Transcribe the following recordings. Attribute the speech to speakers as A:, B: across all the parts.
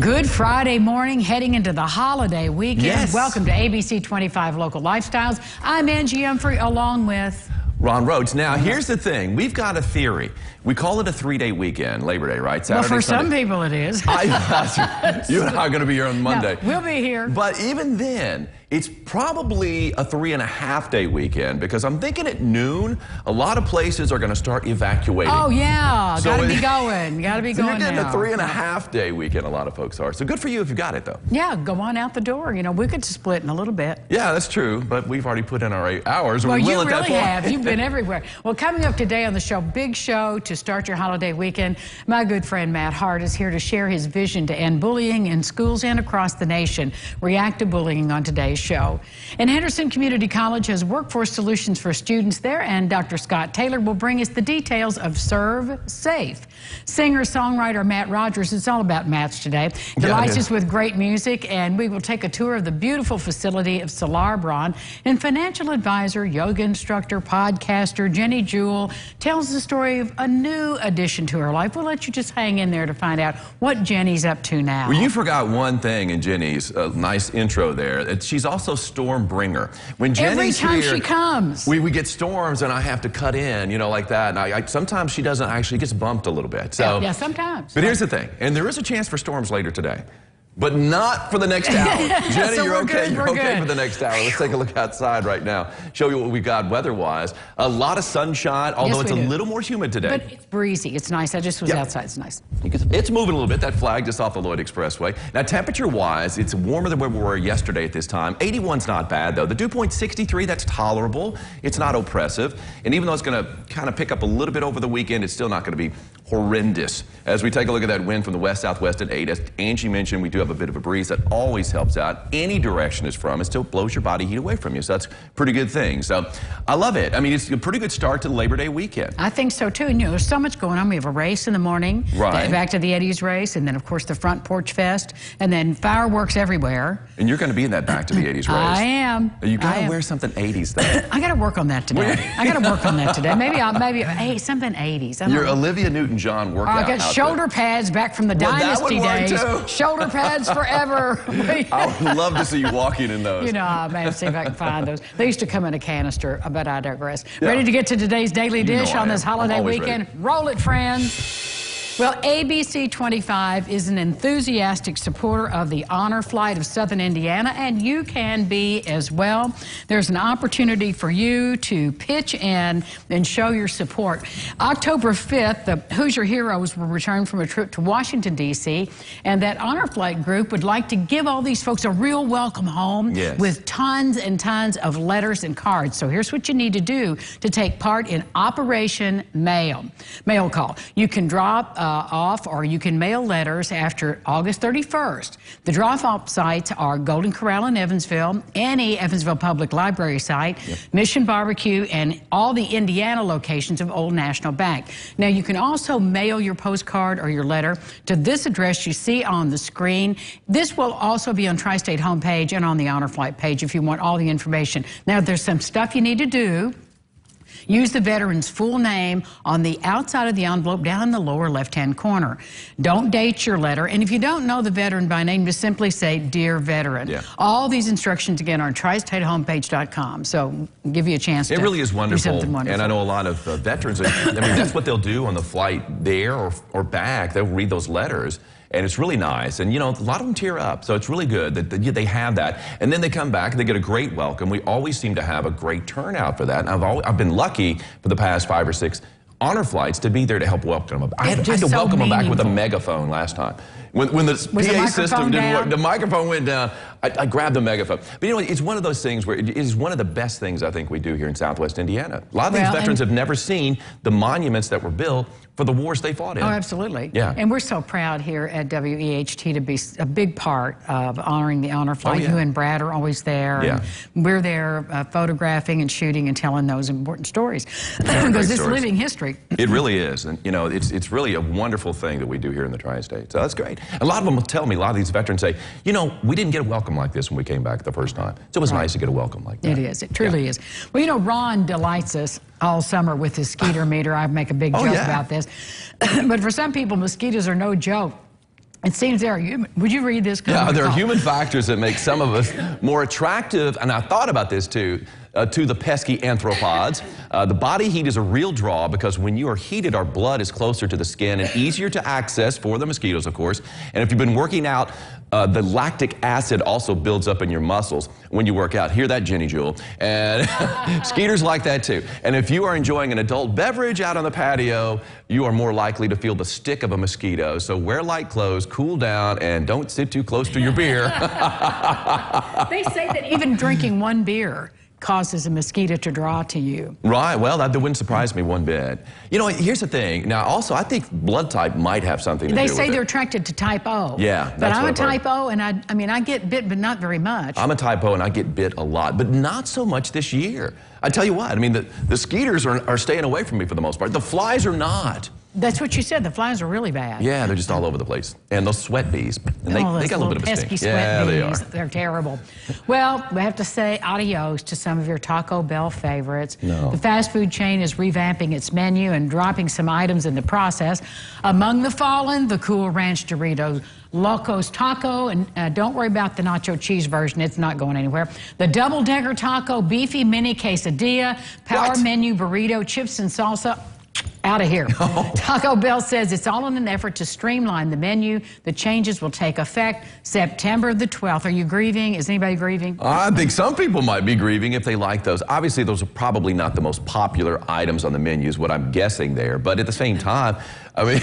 A: Good Friday morning, heading into the holiday weekend.
B: Yes.
A: Welcome to ABC 25 Local Lifestyles. I'm Angie Humphrey, along with
B: Ron Rhodes. Now, here's the thing. We've got a theory. We call it a 3-day weekend, Labor Day, right?
A: Well,
B: Saturday,
A: for
B: Sunday.
A: some people it is.
B: You and I are going to be here on Monday.
A: No, we'll be here.
B: But even then, it's probably a 3.5-day weekend because I'm thinking at noon, a lot of places are going to start evacuating.
A: Oh, yeah.
B: So
A: Gotta be going. Gotta be
B: so
A: going
B: you're getting
A: now.
B: a 3.5-day weekend, a lot of folks are. So good for you if you got it, though.
A: Yeah, go on out the door. You know, we could split in a little bit.
B: Yeah, that's true. But we've already put in our 8 hours.
A: Well,
B: we
A: you
B: will at that
A: really
B: point.
A: have. You've been everywhere. Well, coming up today on the show, big show to start your holiday weekend. My good friend Matt Hart is here to share his vision to end bullying in schools and across the nation. React to bullying on today's show. And Henderson Community College has workforce solutions for students there, and Dr. Scott Taylor will bring us the details of Serve Safe. Singer-songwriter Matt Rogers, it's all about Matt's today, delights us with great music, and we will take a tour of the beautiful facility of Solar Braun. And financial advisor, yoga instructor, podcaster Jenny Jewell tells the story of a new addition to her life. We'll let you just hang in there to find out what Jenny's up to now.
B: Well, you forgot one thing in Jenny's nice intro there. She's also storm bringer. When Jenny's
A: Every time
B: here,
A: she comes.
B: we get storms and I have to cut in, you know, like that. And sometimes she doesn't actually, gets bumped a little bit. So,
A: yeah, sometimes.
B: But here's the thing, and there is a chance for storms later today. But not for the next hour. Jenny,
A: So
B: you're okay.
A: good,
B: You're okay for the next hour. Let's take a look outside right now. Show you what we got weather-wise. A lot of sunshine, although it's a little more humid today.
A: But it's breezy. It's nice. I just was outside. It's nice.
B: It's moving a little bit. That flag just off the Lloyd Expressway. Now, temperature-wise, it's warmer than where we were yesterday at this time. 81's not bad, though. The dew point 63, that's tolerable. It's not oppressive. And even though it's going to kind of pick up a little bit over the weekend, it's still not going to be horrendous. As we take a look at that wind from the west-southwest at 8, as Angie mentioned, we do have a bit of a breeze that always helps out. Any direction it's from, it still blows your body heat away from you. So that's a pretty good thing. So I love it. I mean, it's a pretty good start to the Labor Day weekend.
A: I think so, too. And, you know, there's so much going on. We have a race in the morning.
B: Right.
A: Back to the Eddie's race. And then, of course, the Front Porch Fest. And then fireworks everywhere.
B: And you're going to be in that Back to the 80s race.
A: I am.
B: You got to wear something 80s, though.
A: I got to work on that today. I got to work on that today. Maybe something 80s. I don't
B: Your
A: know.
B: Olivia Newton-John workout
A: I got
B: outfit.
A: shoulder pads back from the Dynasty days. Shoulder pads forever.
B: I would love to see you walking in those.
A: You know, I may have to see if I can find those. They used to come in a canister, but I digress. Yeah. Ready to get to today's Daily Dish on this holiday weekend? Ready. Roll it, friends. Well, ABC 25 is an enthusiastic supporter of the Honor Flight of Southern Indiana, and you can be as well. There's an opportunity for you to pitch in and show your support. October 5th, the Hoosier Heroes will return from a trip to Washington, D.C., and that Honor Flight group would like to give all these folks a real welcome home with tons and tons of letters and cards. So here's what you need to do to take part in Operation Mail Call. You can drop off or you can mail letters after August 31st. The drop-off sites are Golden Corral in Evansville, any Evansville Public Library site, Mission Barbecue, and all the Indiana locations of Old National Bank. Now, you can also mail your postcard or your letter to this address you see on the screen. This will also be on Tri-State homepage and on the Honor Flight page if you want all the information. Now, there's some stuff you need to do. Use the veteran's full name on the outside of the envelope down in the lower left-hand corner. Don't date your letter. And if you don't know the veteran by name, just simply say, Dear Veteran. All these instructions, again, are on tristatehomepage.com. So give you a chance to
B: It really is wonderful.
A: do something wonderful.
B: And I know a lot of veterans, I mean, that's what they'll do on the flight there or back. They'll read those letters. And it's really nice. And, you know, a lot of them tear up. So it's really good that they have that. And then they come back and they get a great welcome. We always seem to have a great turnout for that. And I've been lucky for the past 5 or 6 honor flights to be there to help welcome them. I had to welcome them back with a megaphone last time. When the PA system didn't work, the microphone went down, I grabbed the megaphone. But you know, it's one of those things where it is one of the best things I think we do here in Southwest Indiana. A lot of these veterans have never seen the monuments that were built for the wars they fought in.
A: Oh, absolutely.
B: Yeah.
A: And we're so proud here at WEHT to be a big part of honoring the Honor Flight. You and Brad are always there. And we're there photographing and shooting and telling those important stories. Because it's living history.
B: It really is. And, you know, it's really a wonderful thing that we do here in the Tri-State. So that's great. A lot of them will tell me, a lot of these veterans say, you know, we didn't get a welcome like this when we came back the first time. So it was nice to get a welcome like that.
A: It is. It truly is. Well, you know, Ron delights us all summer with his skeeter meter. I make a big joke about this. But for some people, mosquitoes are no joke. It seems there are human. Would you read this?
B: Yeah, there are human factors that make some of us more attractive, and I thought about this too, to the pesky arthropods. The body heat is a real draw because when you are heated, our blood is closer to the skin and easier to access for the mosquitoes, of course. And if you've been working out, the lactic acid also builds up in your muscles when you work out. Hear that, Jenny Jewel? And skeeters like that too. And if you are enjoying an adult beverage out on the patio, you are more likely to feel the stick of a mosquito. So wear light clothes, cool down, and don't sit too close to your beer.
A: They say that even drinking one beer causes a mosquito to draw to you.
B: Right, well, that wouldn't surprise me one bit. You know, here's the thing. Now, also, I think blood type might have something to do with it.
A: They say they're attracted to type O.
B: Yeah,
A: but I'm a type O, and I mean, I get bit, but not very much.
B: I'm a type O, and I get bit a lot, but not so much this year. I tell you what, I mean, the skeeters are staying away from me for the most part. The flies are not.
A: That's what you said. The flies are really bad.
B: Yeah, they're just all over the place. And those sweat bees, and they got a little bit of a stink.
A: Yeah,
B: they are.
A: They're terrible. Well, we have to say adios to some of your Taco Bell favorites.
B: No.
A: The fast food chain is revamping its menu and dropping some items in the process. Among the fallen, the Cool Ranch Doritos, Locos Taco, and don't worry about the nacho cheese version. It's not going anywhere. The Double Decker Taco, Beefy Mini Quesadilla, Power Menu Burrito, Chips and Salsa. Out of here.
B: Oh.
A: Taco Bell says it's all in an effort to streamline the menu. The changes will take effect September the 12th. Are you grieving? Is anybody grieving?
B: I think some people might be grieving if they like those. Obviously, those are probably not the most popular items on the menu is what I'm guessing there. But at the same time, I mean,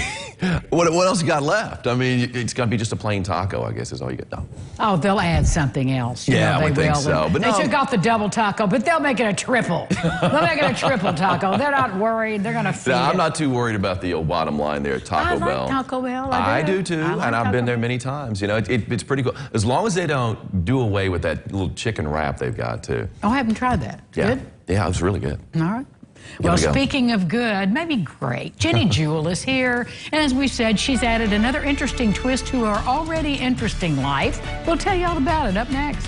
B: what else you got left? I mean, it's going to be just a plain taco, I guess, is all you get. No.
A: Oh, they'll add something else.
B: Yeah, I would think so. But
A: they took off the double taco, but they'll make it a triple. They'll make it a triple taco. They're not worried. They're going to feed
B: I'm not too worried about the old bottom line there at Taco Bell.
A: I like Taco Bell.
B: I do too, and I've been there many times. You know, it's pretty cool. As long as they don't do away with that little chicken wrap they've got too.
A: Oh, I haven't tried that.
B: Yeah.
A: Good?
B: Yeah, it was really good.
A: All right. Well, speaking of good, maybe great, Jenny Jewel is here. And as we said, she's added another interesting twist to her already interesting life. We'll tell you all about it up next.